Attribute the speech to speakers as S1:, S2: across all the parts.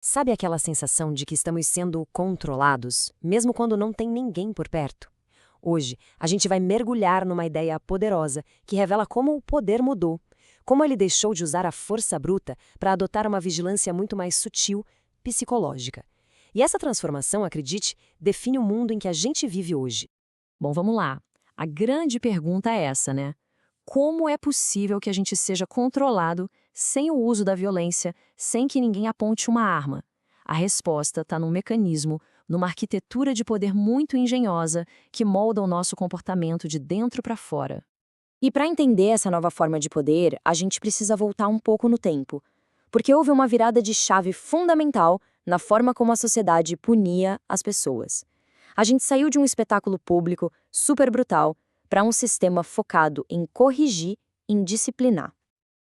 S1: Sabe aquela sensação de que estamos sendo controlados, mesmo quando não tem ninguém por perto? Hoje, a gente vai mergulhar numa ideia poderosa que revela como o poder mudou, como ele deixou de usar a força bruta para adotar uma vigilância muito mais sutil, psicológica. E essa transformação, acredite, define o mundo em que a gente vive hoje.
S2: Bom, vamos lá. A grande pergunta é essa, né? Como é possível que a gente seja controlado sem o uso da violência, sem que ninguém aponte uma arma? A resposta está num mecanismo, numa arquitetura de poder muito engenhosa que molda o nosso comportamento de dentro para fora.
S3: E para entender essa nova forma de poder, a gente precisa voltar um pouco no tempo, porque houve uma virada de chave fundamental na forma como a sociedade punia as pessoas. A gente saiu de um espetáculo público super brutal para um sistema focado em corrigir, em disciplinar.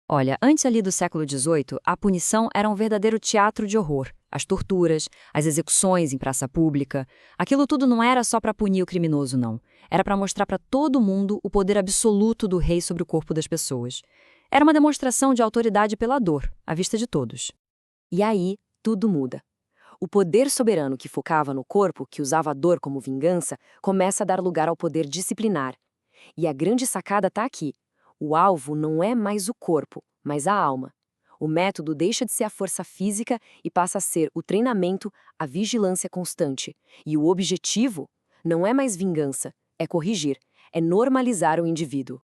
S2: Olha, antes ali do século XVIII, a punição era um verdadeiro teatro de horror. As torturas, as execuções em praça pública, aquilo tudo não era só para punir o criminoso, não. Era para mostrar para todo mundo o poder absoluto do rei sobre o corpo das pessoas. Era uma demonstração de autoridade pela dor, à vista de todos.
S3: E aí, tudo muda. O poder soberano que focava no corpo, que usava a dor como vingança, começa a dar lugar ao poder disciplinar. E a grande sacada está aqui. O alvo não é mais o corpo, mas a alma. O método deixa de ser a força física e passa a ser o treinamento, a vigilância constante. E o objetivo não é mais vingança, é corrigir, é normalizar o indivíduo.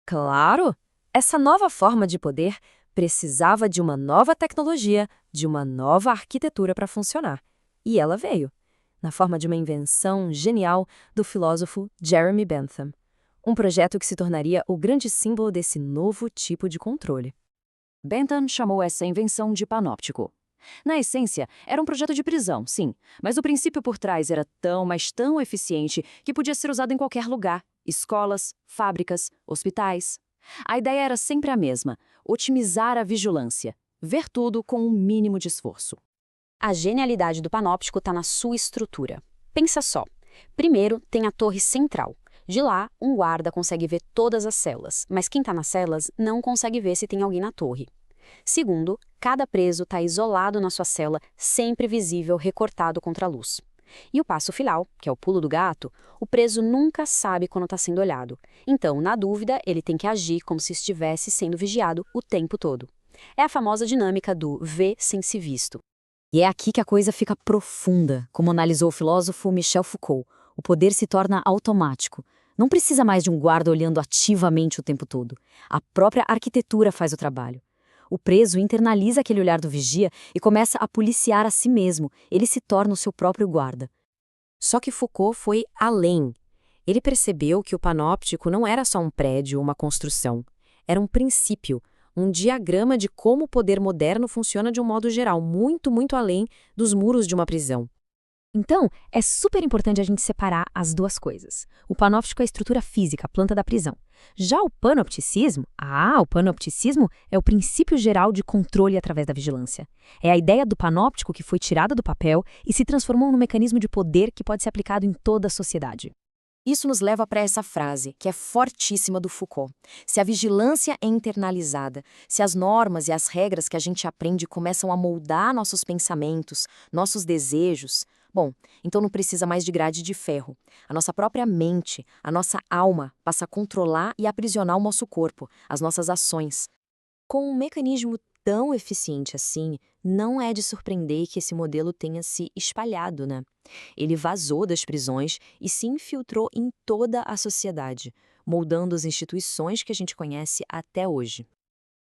S1: Claro! Essa nova forma de poder precisava de uma nova tecnologia, de uma nova arquitetura para funcionar. E ela veio, na forma de uma invenção genial do filósofo Jeremy Bentham. Um projeto que se tornaria o grande símbolo desse novo tipo de controle.
S2: Bentham chamou essa invenção de panóptico. Na essência, era um projeto de prisão, sim, mas o princípio por trás era tão, mas tão eficiente que podia ser usado em qualquer lugar: escolas, fábricas, hospitais. A ideia era sempre a mesma: otimizar a vigilância, ver tudo com um mínimo de esforço.
S3: A genialidade do panóptico está na sua estrutura. Pensa só. Primeiro, tem a torre central. De lá, um guarda consegue ver todas as celas, mas quem está nas celas não consegue ver se tem alguém na torre. Segundo, cada preso está isolado na sua cela, sempre visível, recortado contra a luz. E o passo final, que é o pulo do gato, o preso nunca sabe quando está sendo olhado. Então, na dúvida, ele tem que agir como se estivesse sendo vigiado o tempo todo. É a famosa dinâmica do ver sem ser visto.
S1: E é aqui que a coisa fica profunda, como analisou o filósofo Michel Foucault. O poder se torna automático. Não precisa mais de um guarda olhando ativamente o tempo todo. A própria arquitetura faz o trabalho. O preso internaliza aquele olhar do vigia e começa a policiar a si mesmo. Ele se torna o seu próprio guarda. Só que Foucault foi além. Ele percebeu que o panóptico não era só um prédio ou uma construção. Era um princípio, um diagrama de como o poder moderno funciona de um modo geral, muito, muito além dos muros de uma prisão. Então, é super importante a gente separar as duas coisas. O panóptico é a estrutura física, a planta da prisão. Já o panopticismo, o panopticismo é o princípio geral de controle através da vigilância. É a ideia do panóptico que foi tirada do papel e se transformou num mecanismo de poder que pode ser aplicado em toda a sociedade. Isso nos leva para essa frase, que é fortíssima do Foucault. Se a vigilância é internalizada, se as normas e as regras que a gente aprende começam a moldar nossos pensamentos, nossos desejos, bom, então não precisa mais de grade de ferro. A nossa própria mente, a nossa alma, passa a controlar e aprisionar o nosso corpo, as nossas ações. Com um mecanismo tão eficiente assim, não é de surpreender que esse modelo tenha se espalhado, né? Ele vazou das prisões e se infiltrou em toda a sociedade, moldando as instituições que a gente conhece até hoje.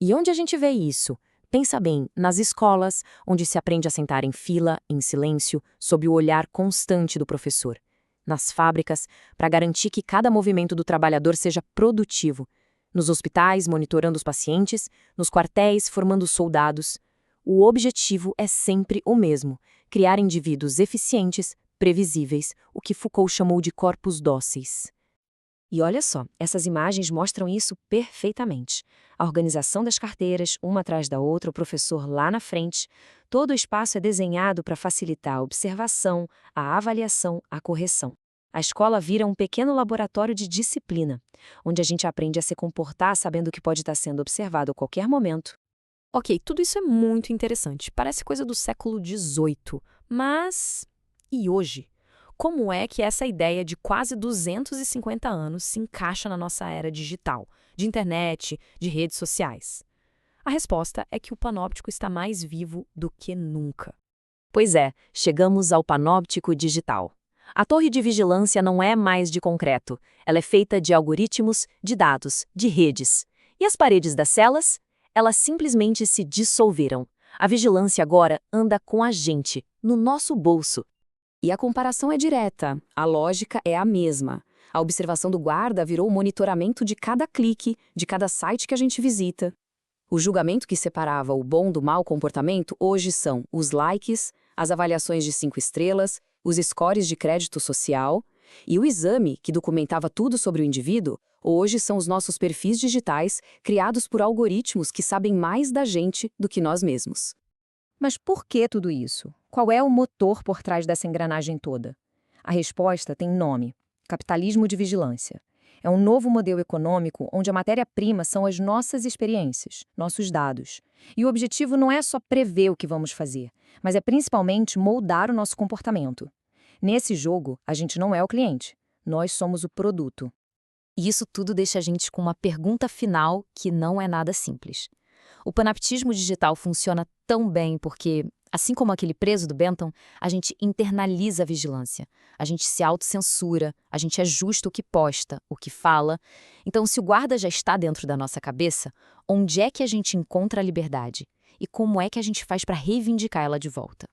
S1: E onde a gente vê isso? Pensa bem, nas escolas, onde se aprende a sentar em fila, em silêncio, sob o olhar constante do professor. Nas fábricas, para garantir que cada movimento do trabalhador seja produtivo. Nos hospitais, monitorando os pacientes, nos quartéis, formando soldados. O objetivo é sempre o mesmo: criar indivíduos eficientes, previsíveis, o que Foucault chamou de corpos dóceis. E olha só, essas imagens mostram isso perfeitamente. A organização das carteiras, uma atrás da outra, o professor lá na frente. Todo o espaço é desenhado para facilitar a observação, a avaliação, a correção. A escola vira um pequeno laboratório de disciplina, onde a gente aprende a se comportar sabendo que pode estar sendo observado a qualquer momento.
S3: Ok, tudo isso é muito interessante. Parece coisa do século XVIII. Mas e hoje? Como é que essa ideia de quase 250 anos se encaixa na nossa era digital, de internet, de redes sociais? A resposta é que o panóptico está mais vivo do que nunca.
S2: Pois é, chegamos ao panóptico digital. A torre de vigilância não é mais de concreto, ela é feita de algoritmos, de dados, de redes. E as paredes das celas? Elas simplesmente se dissolveram. A vigilância agora anda com a gente, no nosso bolso.
S1: E a comparação é direta, a lógica é a mesma. A observação do guarda virou o monitoramento de cada clique, de cada site que a gente visita. O julgamento que separava o bom do mau comportamento hoje são os likes, as avaliações de 5 estrelas, os scores de crédito social, e o exame, que documentava tudo sobre o indivíduo, hoje são os nossos perfis digitais criados por algoritmos que sabem mais da gente do que nós mesmos.
S2: Mas por que tudo isso? Qual é o motor por trás dessa engrenagem toda? A resposta tem nome: capitalismo de vigilância. É um novo modelo econômico onde a matéria-prima são as nossas experiências, nossos dados. E o objetivo não é só prever o que vamos fazer, mas é principalmente moldar o nosso comportamento. Nesse jogo, a gente não é o cliente, nós somos o produto.
S1: E isso tudo deixa a gente com uma pergunta final que não é nada simples. O panoptismo digital funciona tão bem porque, assim como aquele preso do Bentham, a gente internaliza a vigilância, a gente se autocensura, a gente ajusta o que posta, o que fala. Então, se o guarda já está dentro da nossa cabeça, onde é que a gente encontra a liberdade? E como é que a gente faz para reivindicar ela de volta?